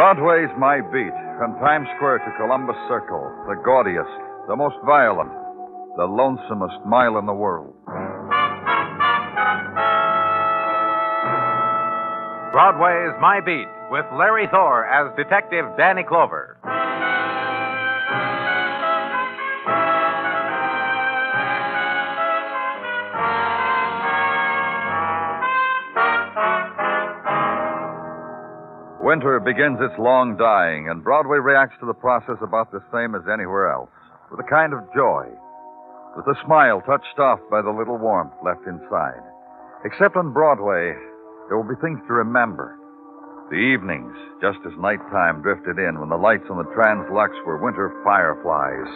Broadway's my beat, from Times Square to Columbus Circle, the gaudiest, the most violent, the lonesomest mile in the world. Broadway's My Beat, with Larry Thor as Detective Danny Clover. Winter begins its long dying, and Broadway reacts to the process about the same as anywhere else, with a kind of joy, with a smile touched off by the little warmth left inside. Except on Broadway, there will be things to remember. The evenings, just as nighttime drifted in, when the lights on the Translux were winter fireflies,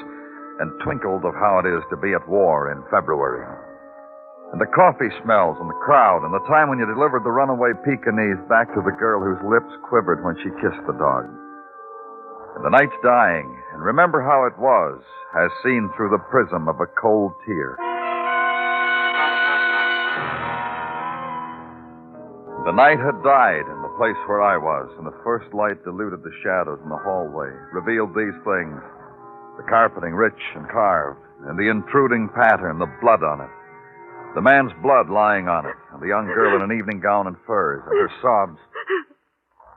and twinkled of how it is to be at war in February. And the coffee smells and the crowd, and the time when you delivered the runaway Pekingese back to the girl whose lips quivered when she kissed the dog. And the night's dying, and remember how it was, as seen through the prism of a cold tear. The night had died in the place where I was, and the first light diluted the shadows in the hallway, revealed these things: the carpeting rich and carved, and the intruding pattern, the blood on it. The man's blood lying on it, and the young girl in an evening gown and furs, and her sobs.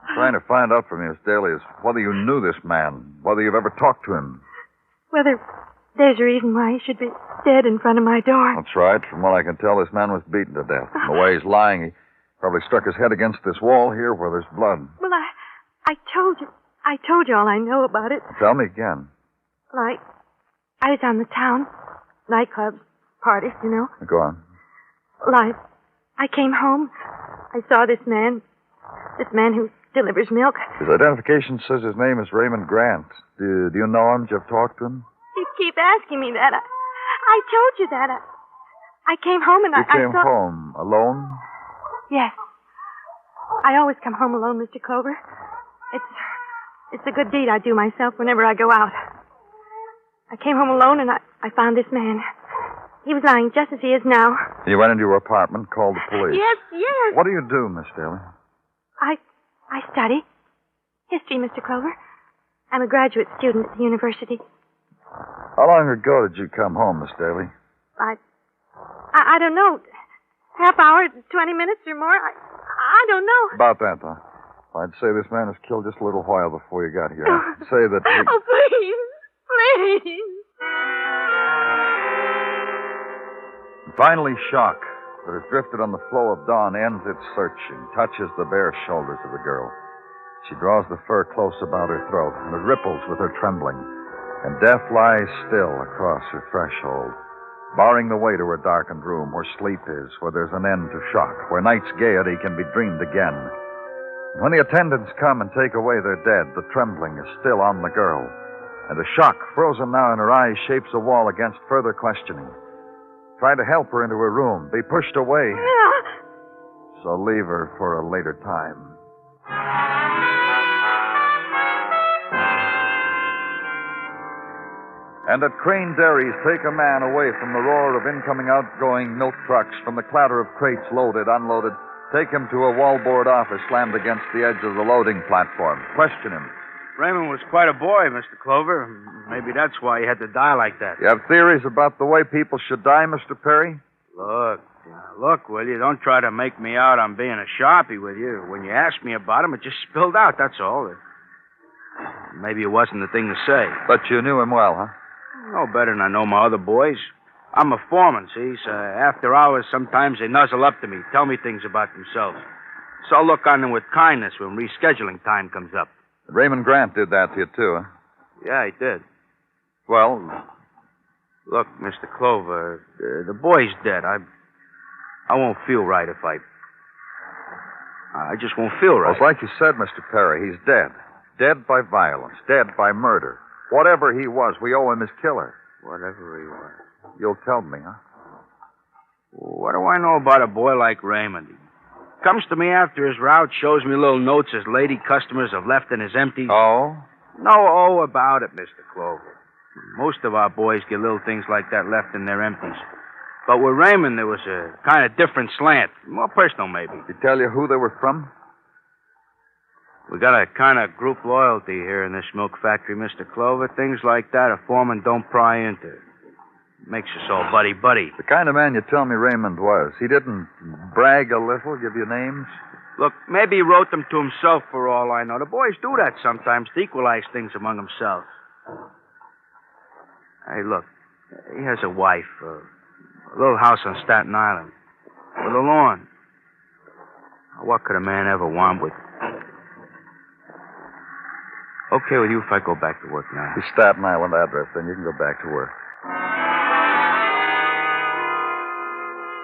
I'm trying to find out from you, Miss Daly, is whether you knew this man, whether you've ever talked to him. Whether there's a reason why he should be dead in front of my door. That's right. From what I can tell, this man was beaten to death. From the way he's lying, he probably struck his head against this wall here where there's blood. Well, I told you all I know about it. Tell me again. Well, I was on the town, nightclubs, parties, you know. Go on. Well, I came home. I saw this man who delivers milk. His identification says his name is Raymond Grant. Do you know him? Did you ever talk to him? You keep asking me that. I told you that. I came home and I saw... You came home alone? Yes. I always come home alone, Mr. Clover. It's a good deed I do myself whenever I go out. I came home alone and I found this man. He was lying just as he is now. You went into your apartment, called the police. Yes. What do you do, Miss Daly? I study history, Mr. Clover. I'm a graduate student at the university. How long ago did you come home, Miss Daly? I don't know. Half hour, 20 minutes or more. I don't know. About that, though. I'd say this man was killed just a little while before you got here. I'd say that... Oh, please. Finally, shock that has drifted on the flow of dawn ends its searching, touches the bare shoulders of the girl. She draws the fur close about her throat, and it ripples with her trembling, and death lies still across her threshold, barring the way to her darkened room where sleep is, where there's an end to shock, where night's gaiety can be dreamed again. When the attendants come and take away their dead, the trembling is still on the girl, and the shock, frozen now in her eyes, shapes a wall against further questioning. Try to help her into her room. Be pushed away. So leave her for a later time. And at Crane Dairies, take a man away from the roar of incoming, outgoing milk trucks, from the clatter of crates loaded, unloaded. Take him to a wallboard office slammed against the edge of the loading platform. Question him. Raymond was quite a boy, Mr. Clover. Maybe that's why he had to die like that. You have theories about the way people should die, Mr. Perry? Look, will you? Don't try to make me out I'm being a sharpie with you. When you asked me about him, it just spilled out, that's all. Maybe it wasn't the thing to say. But you knew him well, huh? No better than I know my other boys. I'm a foreman, see? So after hours, sometimes they nuzzle up to me, tell me things about themselves. So I'll look on them with kindness when rescheduling time comes up. Raymond Grant did that to you, too, huh? Yeah, he did. Well? Look, Mr. Clover, the boy's dead. I won't feel right if I just won't feel right. Well, it's like you said, Mr. Perry, he's dead. Dead by violence. Dead by murder. Whatever he was, we owe him his killer. Whatever he was. You'll tell me, huh? What do I know about a boy like Raymond? Comes to me after his route, shows me little notes his lady customers have left in his empties. Oh? No about it, Mr. Clover. Most of our boys get little things like that left in their empties. But with Raymond, there was a kind of different slant. More personal, maybe. Did he tell you who they were from? We got a kind of group loyalty here in this milk factory, Mr. Clover. Things like that a foreman don't pry into. Makes us all buddy-buddy. The kind of man you tell me Raymond was. He didn't brag a little, give you names? Look, maybe he wrote them to himself for all I know. The boys do that sometimes to equalize things among themselves. Hey, look, he has a wife, a little house on Staten Island, with a lawn. What could a man ever want with... Okay with you if I go back to work now? The Staten Island address, then you can go back to work.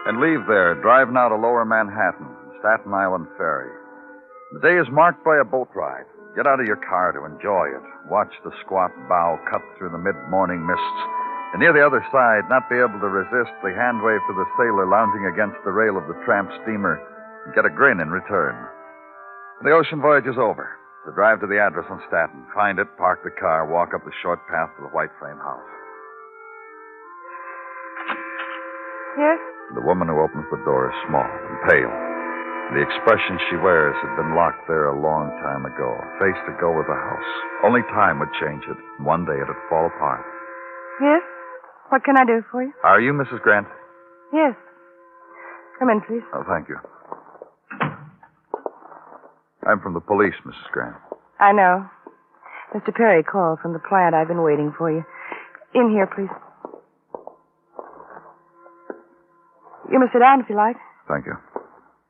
And leave there, driving out of Lower Manhattan, Staten Island Ferry. The day is marked by a boat ride. Get out of your car to enjoy it. Watch the squat bow cut through the mid-morning mists. And near the other side, not be able to resist the hand wave to the sailor lounging against the rail of the tramp steamer and get a grin in return. The ocean voyage is over. So drive to the address on Staten. Find it, park the car, walk up the short path to the white frame house. Yes? The woman who opens the door is small and pale. The expression she wears had been locked there a long time ago, a face to go with the house. Only time would change it, and one day it'd fall apart. Yes? What can I do for you? Are you Mrs. Grant? Yes. Come in, please. Oh, thank you. I'm from the police, Mrs. Grant. I know. Mr. Perry called from the plant. I've been waiting for you. In here, please. You may sit down if you like. Thank you.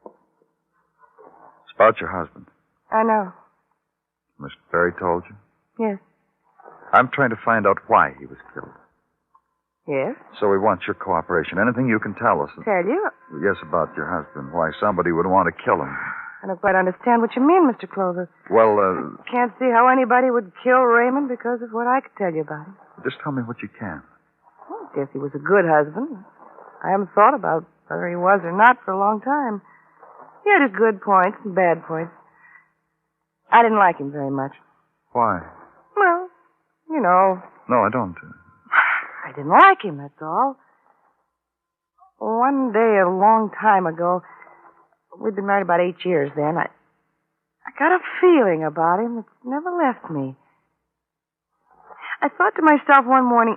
It's about your husband. I know. Mr. Perry told you? Yes. I'm trying to find out why he was killed. Yes? So we want your cooperation. Anything you can tell us. Tell you? Yes, about your husband. Why somebody would want to kill him. I don't quite understand what you mean, Mr. Clover. Well, Can't see how anybody would kill Raymond because of what I could tell you about him. just tell me what you can. Well, I guess he was a good husband. I haven't thought about whether he was or not for a long time. He had his good points and bad points. I didn't like him very much. Why? Well, you know. No, I don't. I didn't like him, that's all. One day a long time ago, we'd been married about 8 years then, I got a feeling about him that's never left me. I thought to myself one morning,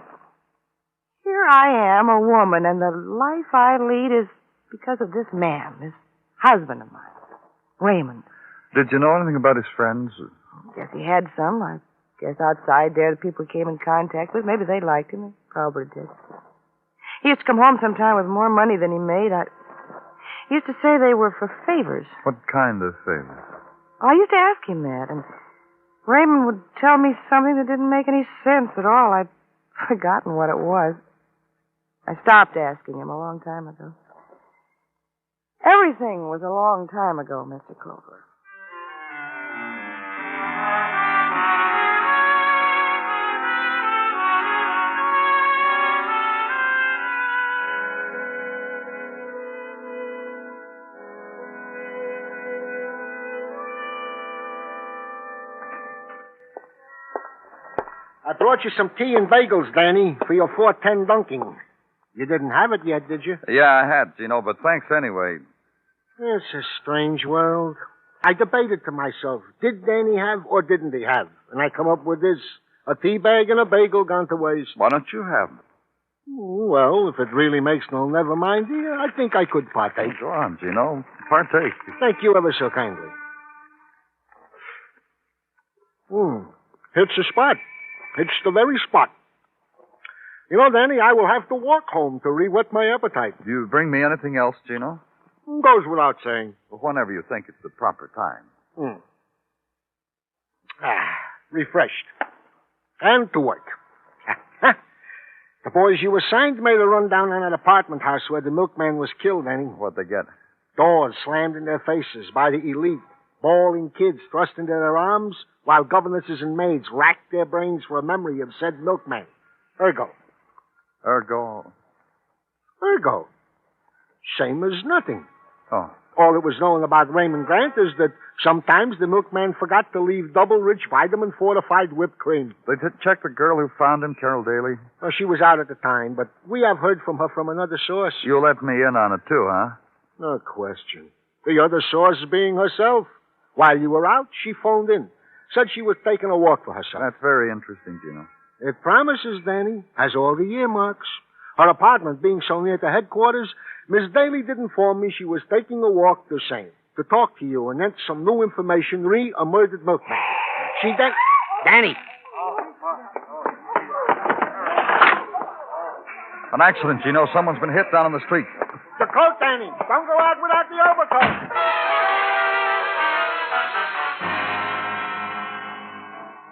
here I am, a woman, and the life I lead is because of this man, this husband of mine, Raymond. Did you know anything about his friends? Guess he had some. I guess outside there, the people he came in contact with, maybe they liked him. They probably did. He used to come home sometime with more money than he made. He used to say they were for favors. What kind of favors? I used to ask him that, and Raymond would tell me something that didn't make any sense at all. I'd forgotten what it was. I stopped asking him a long time ago. Everything was a long time ago, Mr. Clover. I brought you some tea and bagels, Danny, for your 4:10 dunking. You didn't have it yet, did you? Yeah, I had, but thanks anyway. It's a strange world. I debated to myself, did Danny have or didn't he have? And I come up with this, a tea bag and a bagel gone to waste. Why don't you have them? Well, if it really makes no never mind, I think I could partake. Go on, partake. Thank you ever so kindly. Hits the spot. It's the very spot. Danny, I will have to walk home to re-whet my appetite. Do you bring me anything else, Gino? Goes without saying. Well, whenever you think it's the proper time. Refreshed. And to work. The boys you assigned made a run down on that apartment house where the milkman was killed, Danny. What'd they get? Doors slammed in their faces by the elite. Bawling kids thrust into their arms while governesses and maids racked their brains for a memory of said milkman. Ergo. Same as nothing. Oh. All that was known about Raymond Grant is that sometimes the milkman forgot to leave double-rich vitamin-fortified whipped cream. They checked the girl who found him, Carol Daly? Well, she was out at the time, but we have heard from her from another source. You let me in on it, too, huh? No question. The other source being herself. While you were out, she phoned in. Said she was taking a walk for herself. That's very interesting, Gino. It promises, Danny. Has all the earmarks. Her apartment being so near to headquarters, Miss Daly did inform me she was taking a walk the same. To talk to you and get some new information re a murdered milkman. She then... Danny. An accident, Gino. Someone's been hit down on the street. The coat, Danny. Don't go out without the overcoat.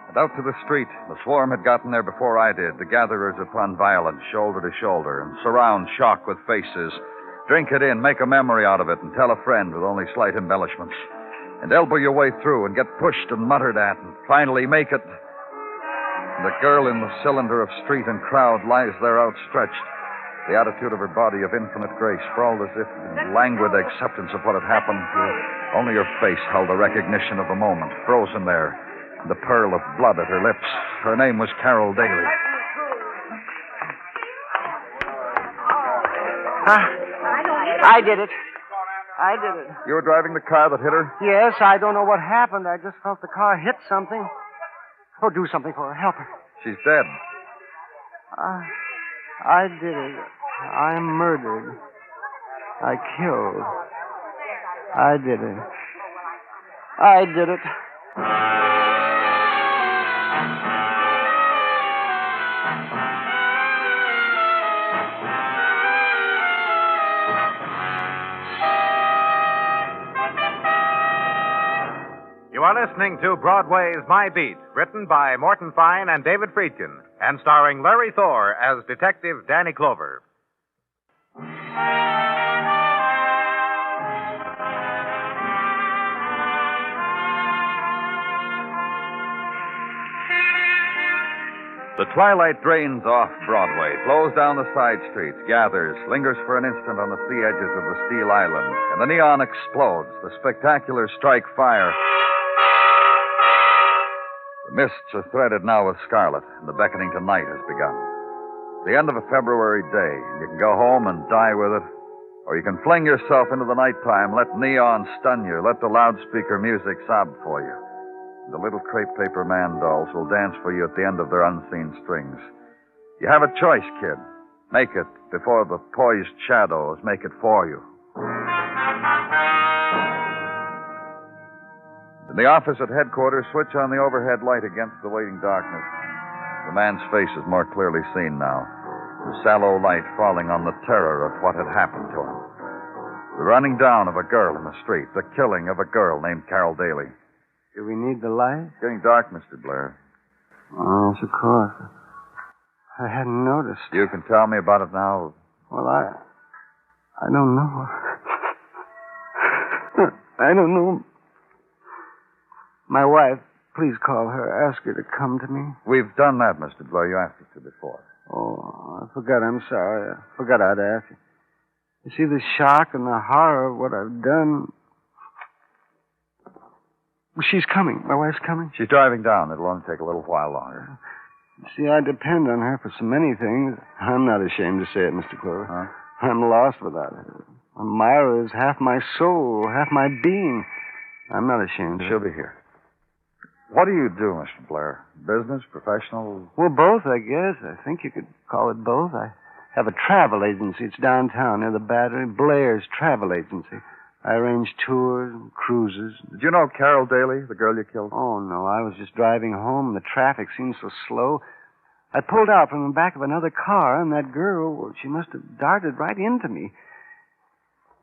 And out to the street. The swarm had gotten there before I did. The gatherers upon violence, shoulder to shoulder, and surround shock with faces. Drink it in, make a memory out of it, and tell a friend with only slight embellishments. And elbow your way through and get pushed and muttered at, and finally make it. And the girl in the cylinder of street and crowd lies there outstretched. The attitude of her body of infinite grace, sprawled as if in languid acceptance of what had happened. Only her face held the recognition of the moment, frozen there. The pearl of blood at her lips. Her name was Carol Daly. I did it. I did it. You were driving the car that hit her? Yes, I don't know what happened. I just felt the car hit something. Oh, do something for her. Help her. She's dead. I did it. I murdered. I killed. I did it. I did it. You are listening to Broadway's My Beat, written by Morton Fine and David Friedkin, and starring Larry Thor as Detective Danny Clover. The twilight drains off Broadway, flows down the side streets, gathers, lingers for an instant on the sea edges of the Steel Island, and the neon explodes. The spectacular strike fire. The mists are threaded now with scarlet, and the beckoning to night has begun. The end of a February day, and you can go home and die with it, or you can fling yourself into the nighttime, let neon stun you, let the loudspeaker music sob for you. The little crepe paper man dolls will dance for you at the end of their unseen strings. You have a choice, kid. Make it before the poised shadows make it for you. In the office at headquarters, switch on the overhead light against the waiting darkness. The man's face is more clearly seen now, the sallow light falling on the terror of what had happened to him. The running down of a girl in the street, the killing of a girl named Carol Daly. Do we need the light? It's getting dark, Mr. Blair. Oh, yes, of course. I hadn't noticed. You can tell me about it now. Well, I don't know. I don't know. My wife, please call her. Ask her to come to me. We've done that, Mr. Blair. You asked us to before. Oh, I forgot. I'm sorry. I forgot I'd ask you. You see, the shock and the horror of what I've done. She's coming. My wife's coming. She's driving down. It'll only take a little while longer. See, I depend on her for so many things. I'm not ashamed to say it, Mr. Clover. Huh? I'm lost without her. Myra is half my soul, half my being. I'm not ashamed of She'll be here. What do you do, Mr. Blair? Business, professional? Well, both, I guess. I think you could call it both. I have a travel agency. It's downtown near the Battery. Blair's Travel Agency. I arrange tours and cruises. Did you know Carol Daly, the girl you killed? Oh, no. I was just driving home. The traffic seemed so slow. I pulled out from the back of another car, and that girl, well, she must have darted right into me.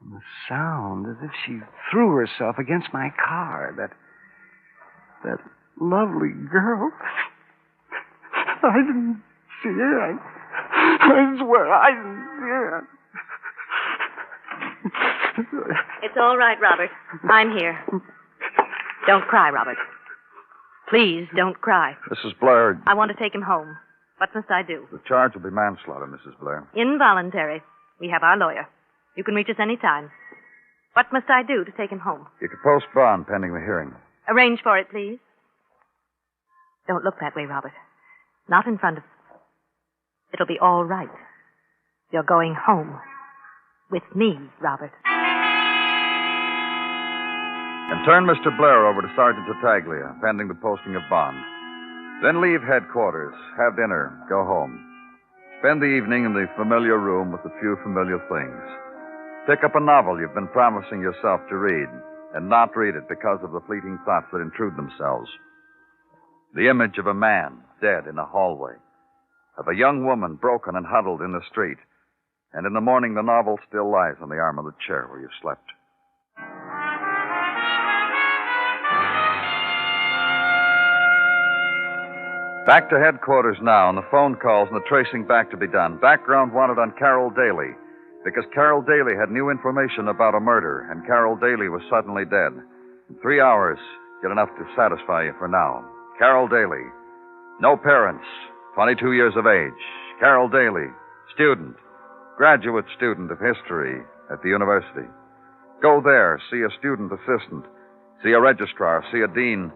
And the sound, as if she threw herself against my car. That lovely girl. I didn't see her. I swear I didn't see her. It's all right, Robert. I'm here. Don't cry, Robert. Please don't cry. Mrs. Blair. I want to take him home. What must I do? The charge will be manslaughter, Mrs. Blair. Involuntary. We have our lawyer. You can reach us any time. What must I do to take him home? You can post bond pending the hearing. Arrange for it, please. Don't look that way, Robert. Not in front of... It'll be all right. You're going home. With me, Robert. And Turn Mr. Blair over to Sergeant Tartaglia, pending the posting of bond. Then leave headquarters, have dinner, go home. Spend the evening in the familiar room with a few familiar things. Pick up a novel you've been promising yourself to read, and not read it because of the fleeting thoughts that intrude themselves. The image of a man dead in a hallway, of a young woman broken and huddled in the street, and in the morning the novel still lies on the arm of the chair where you slept. Back to headquarters now, and the phone calls and the tracing back to be done. Background wanted on Carol Daly, because Carol Daly had new information about a murder, and Carol Daly was suddenly dead. In 3 hours, get enough to satisfy you for now. Carol Daly. No parents. 22 years of age. Carol Daly. Student. Graduate student of history at the university. Go there, see a student assistant, see a registrar, see a dean.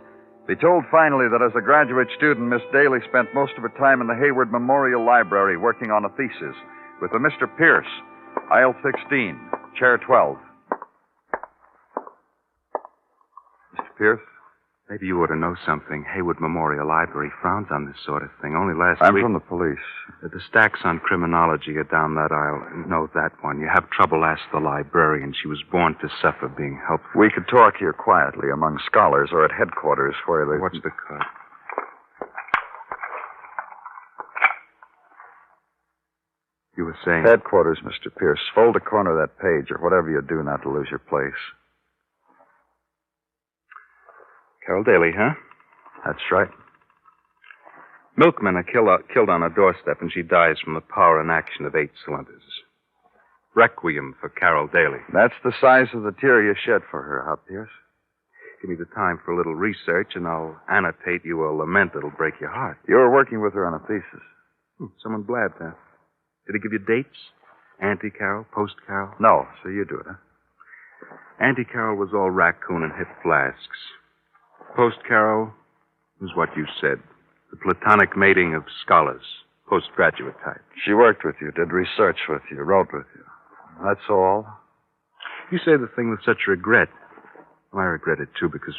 Be told finally that as a graduate student, Miss Daly spent most of her time in the Hayward Memorial Library working on a thesis with a Mr. Pierce, aisle 16, chair 12. Mr. Pierce, maybe you ought to know something. Hayward Memorial Library frowns on this sort of thing. Only last I'm week... from the police. The stacks on criminology are down that aisle. No, that one. You have trouble, ask the librarian. She was born to suffer being helpful. We could talk here quietly among scholars or at headquarters where they... What's the code? You were saying... Headquarters, Mr. Pierce. Fold a corner of that page or whatever you do not to lose your place. Carol Daly, huh? That's right. Milkmen are killed on her doorstep, and she dies from the power and action of 8 cylinders. Requiem for Carol Daly. That's the size of the tear you shed for her, huh, Pierce? Give me the time for a little research, and I'll annotate you a lament that'll break your heart. You were working with her on a thesis. Someone blabbed that. Did he give you dates? Ante-Carol? Post-Carol? No, so you do it, huh? Ante-Carol was all raccoon and hip flasks. Post-Carol was what you said. The platonic mating of scholars, postgraduate type. She worked with you, did research with you, wrote with you. That's all? You say the thing with such regret. Well, I regret it, too, because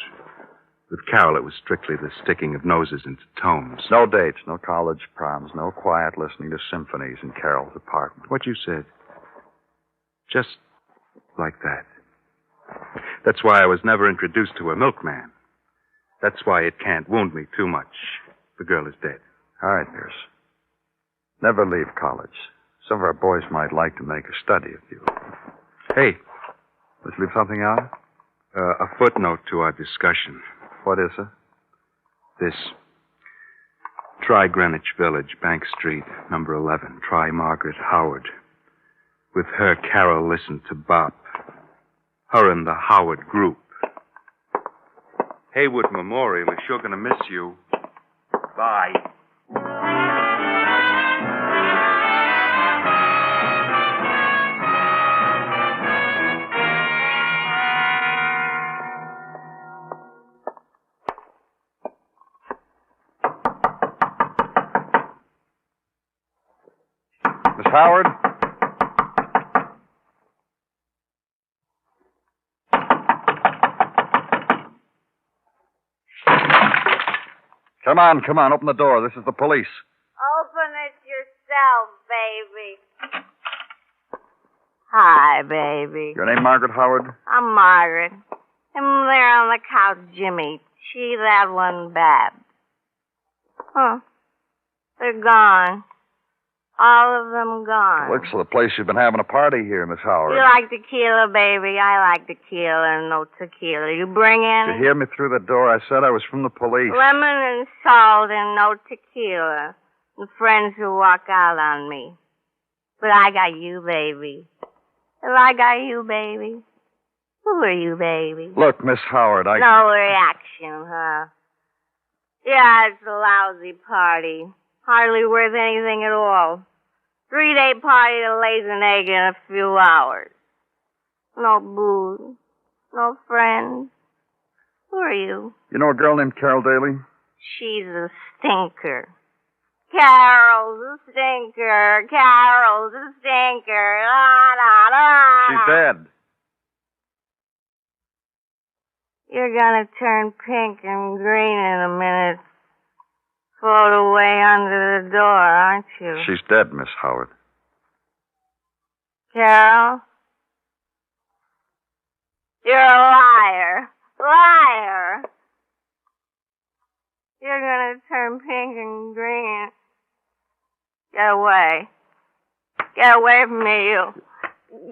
with Carol it was strictly the sticking of noses into tomes. No dates, no college proms, no quiet listening to symphonies in Carol's apartment. What you said. Just like that. That's why I was never introduced to a milkman. That's why it can't wound me too much. The girl is dead. All right, Pierce. Never leave college. Some of our boys might like to make a study of you. Hey. Let's leave something out? A footnote to our discussion. What is it? This. Try Greenwich Village, Bank Street, number 11. Try Margaret Howard. With her, Carol listened to Bop. Her and the Howard group. Hayward Memorial is sure going to miss you. Bye. Miss Howard? Come on, open the door. This is the police. Open it yourself, baby. Hi, baby. Your name, Margaret Howard? I'm Margaret. I'm there on the couch, Jimmy. She, that one, Bab. Huh. They're gone. All of them gone. Looks like the place you've been having a party here, Miss Howard. You like tequila, baby? I like tequila and no tequila. You bring in? Did you hear me through the door? I said I was from the police. Lemon and salt and no tequila. And friends who walk out on me. But I got you, baby. Have I got you, baby? Who are you, baby? Look, Miss Howard, No reaction, huh? Yeah, it's a lousy party. Hardly worth anything at all. 3-day party that lays an egg in a few hours. No booze. No friends. Who are you? You know a girl named Carol Daly? She's a stinker. Carol's a stinker. Carol's a stinker. La, la, la. She's dead. You're gonna turn pink and green in a minute. Float away under the door, aren't you? She's dead, Miss Howard. Carol? You're a liar. Liar! You're gonna turn pink and green. Get away. Get away from me, you.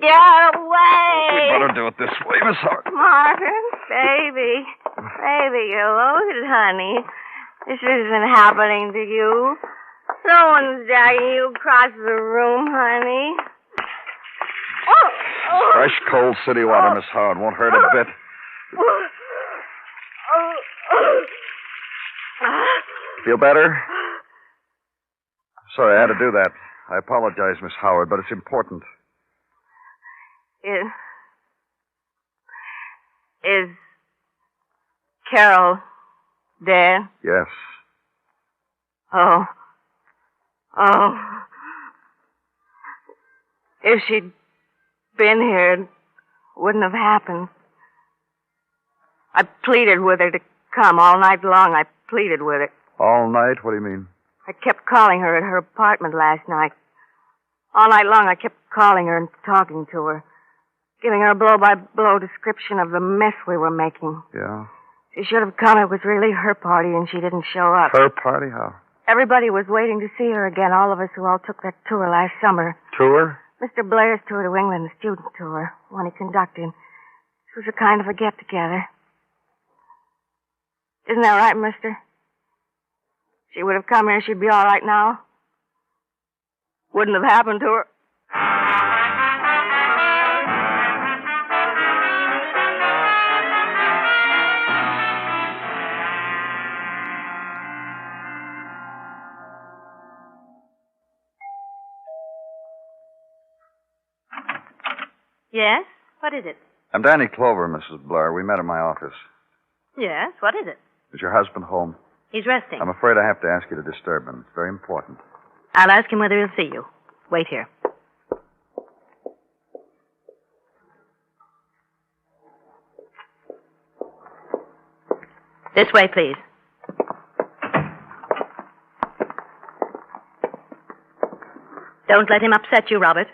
Get away! We'd better do it this way, Miss Howard. Martin, baby. Baby, you're loaded, honey. This isn't happening to you. Someone's dragging you across the room, honey. Oh. Fresh, cold city water, Miss Howard. Won't hurt a bit. Feel better? Sorry, I had to do that. I apologize, Miss Howard, but it's important. Is Carol dead? Yes. Oh. If she'd been here, it wouldn't have happened. I pleaded with her to come all night long. I pleaded with her. All night? What do you mean? I kept calling her at her apartment last night. All night long, I kept calling her and talking to her, giving her a blow-by-blow description of the mess we were making. Yeah? She should have come. It was really her party, and she didn't show up. Her party? How? Everybody was waiting to see her again, all of us who all took that tour last summer. Tour? Mr. Blair's tour to England, the student tour, one he conducted. It was a kind of a get-together. Isn't that right, mister? She would have come here, she'd be all right now. Wouldn't have happened to her. Yes? What is it? I'm Danny Clover, Mrs. Blair. We met in my office. Yes? What is it? Is your husband home? He's resting. I'm afraid I have to ask you to disturb him. It's very important. I'll ask him whether he'll see you. Wait here. This way, please. Don't let him upset you, Robert.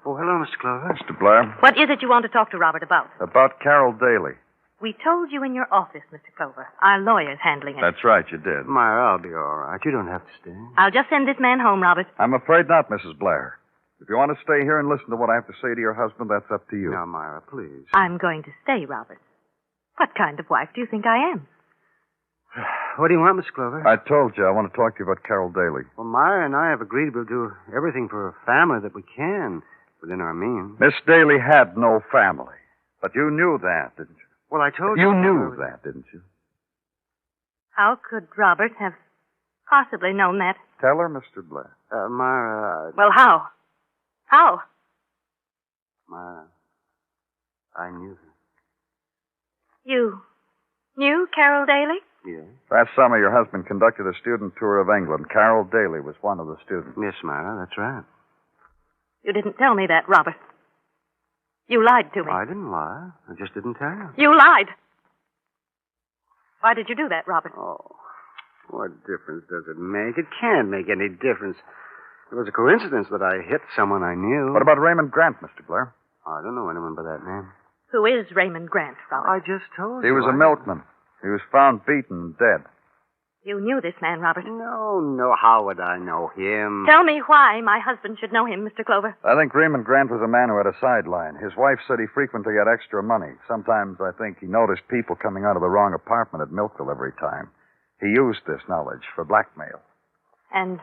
Oh, hello, Mr. Clover. Mr. Blair? What is it you want to talk to Robert about? About Carol Daly. We told you in your office, Mr. Clover. Our lawyer's handling it. That's right, you did. Myra, I'll be all right. You don't have to stay. I'll just send this man home, Robert. I'm afraid not, Mrs. Blair. If you want to stay here and listen to what I have to say to your husband, that's up to you. Now, Myra, please. I'm going to stay, Robert. What kind of wife do you think I am? What do you want, Miss Clover? I told you I want to talk to you about Carol Daly. Well, Myra and I have agreed we'll do everything for her family that we can within our means. Miss Daly had no family. But you knew that, didn't you? Well, I told you. You knew that, didn't you? How could Robert have possibly known that? Tell her, Mr. Blair. Myra. Well, how? How? Myra. I knew her. You knew Carol Daly? Yes. Last summer, your husband conducted a student tour of England. Carol Daly was one of the students. Yes, Myra, that's right. You didn't tell me that, Robert. You lied to me. I didn't lie. I just didn't tell you. You lied. Why did you do that, Robert? Oh, what difference does it make? It can't make any difference. It was a coincidence that I hit someone I knew. What about Raymond Grant, Mr. Blair? I don't know anyone by that name. Who is Raymond Grant, Robert? I just told you. He was a milkman. He was found beaten and dead. You knew this man, Robert. No. How would I know him? Tell me why my husband should know him, Mr. Clover. I think Raymond Grant was a man who had a sideline. His wife said he frequently had extra money. Sometimes I think he noticed people coming out of the wrong apartment at milk delivery time. He used this knowledge for blackmail. And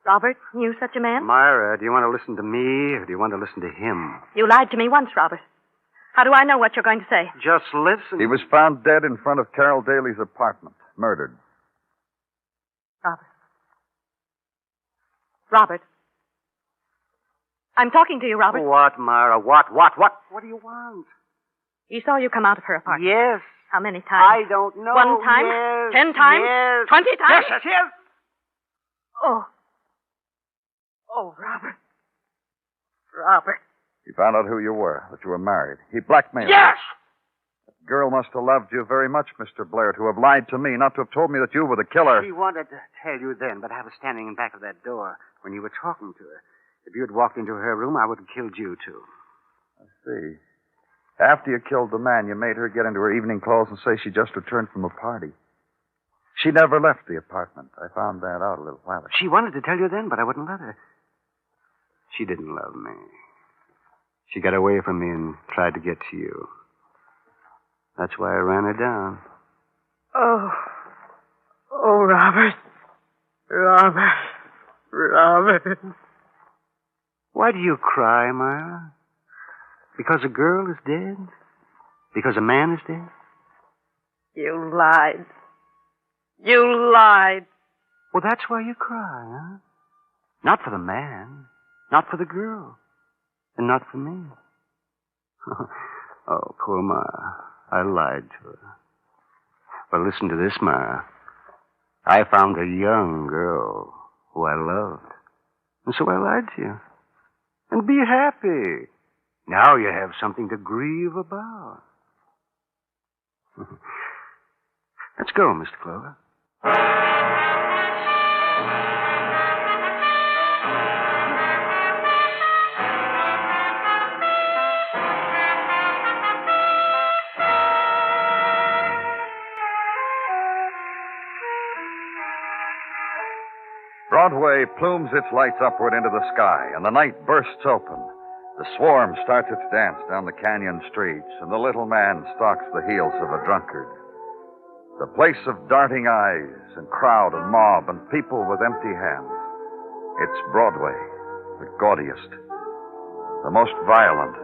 Robert knew such a man? Myra, do you want to listen to me or do you want to listen to him? You lied to me once, Robert. How do I know what you're going to say? Just listen. He was found dead in front of Carol Daly's apartment, murdered. Robert. I'm talking to you, Robert. What, Myra? What? What do you want? He saw you come out of her apartment. Yes. How many times? I don't know. 1 time? Yes. 10 times? Yes. 20 times? Yes. Oh. Oh, Robert. Robert. He found out who you were, that you were married. He blackmailed Yes! you. girl must have loved you very much, Mr. Blair, to have lied to me, not to have told me that you were the killer. She wanted to tell you then, but I was standing in back of that door when you were talking to her. If you had walked into her room, I would have killed you, too. I see. After you killed the man, you made her get into her evening clothes and say she just returned from a party. She never left the apartment. I found that out a little while ago. She wanted to tell you then, but I wouldn't let her. She didn't love me. She got away from me and tried to get to you. That's why I ran her down. Oh, Robert. Robert. Why do you cry, Myra? Because a girl is dead? Because a man is dead? You lied. You lied. Well, that's why you cry, huh? Not for the man. Not for the girl. And not for me. Oh, poor Ma. I lied to her. Well, listen to this, Ma. I found a young girl who I loved. And so I lied to you. And be happy. Now you have something to grieve about. Let's go, Mr. Clover. Broadway plumes its lights upward into the sky, and the night bursts open. The swarm starts its dance down the canyon streets, and the little man stalks the heels of a drunkard. The place of darting eyes and crowd and mob and people with empty hands. It's Broadway, the gaudiest, the most violent,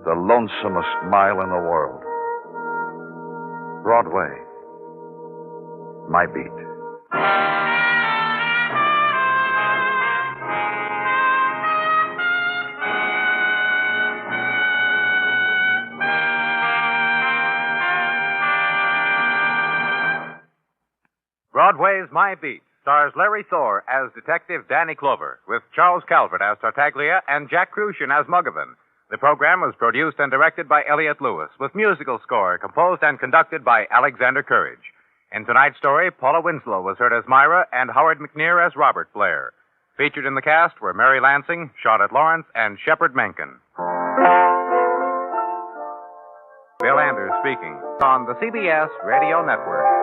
the lonesomest mile in the world. Broadway, my beat. Broadway's My Beat stars Larry Thor as Detective Danny Clover, with Charles Calvert as Tartaglia and Jack Crucian as Muggavan. The program was produced and directed by Elliott Lewis, with musical score composed and conducted by Alexander Courage. In tonight's story, Paula Winslow was heard as Myra and Howard McNear as Robert Blair. Featured in the cast were Mary Lansing, Charlotte Lawrence, and Shepard Menken. Bill Anders speaking on the CBS Radio Network.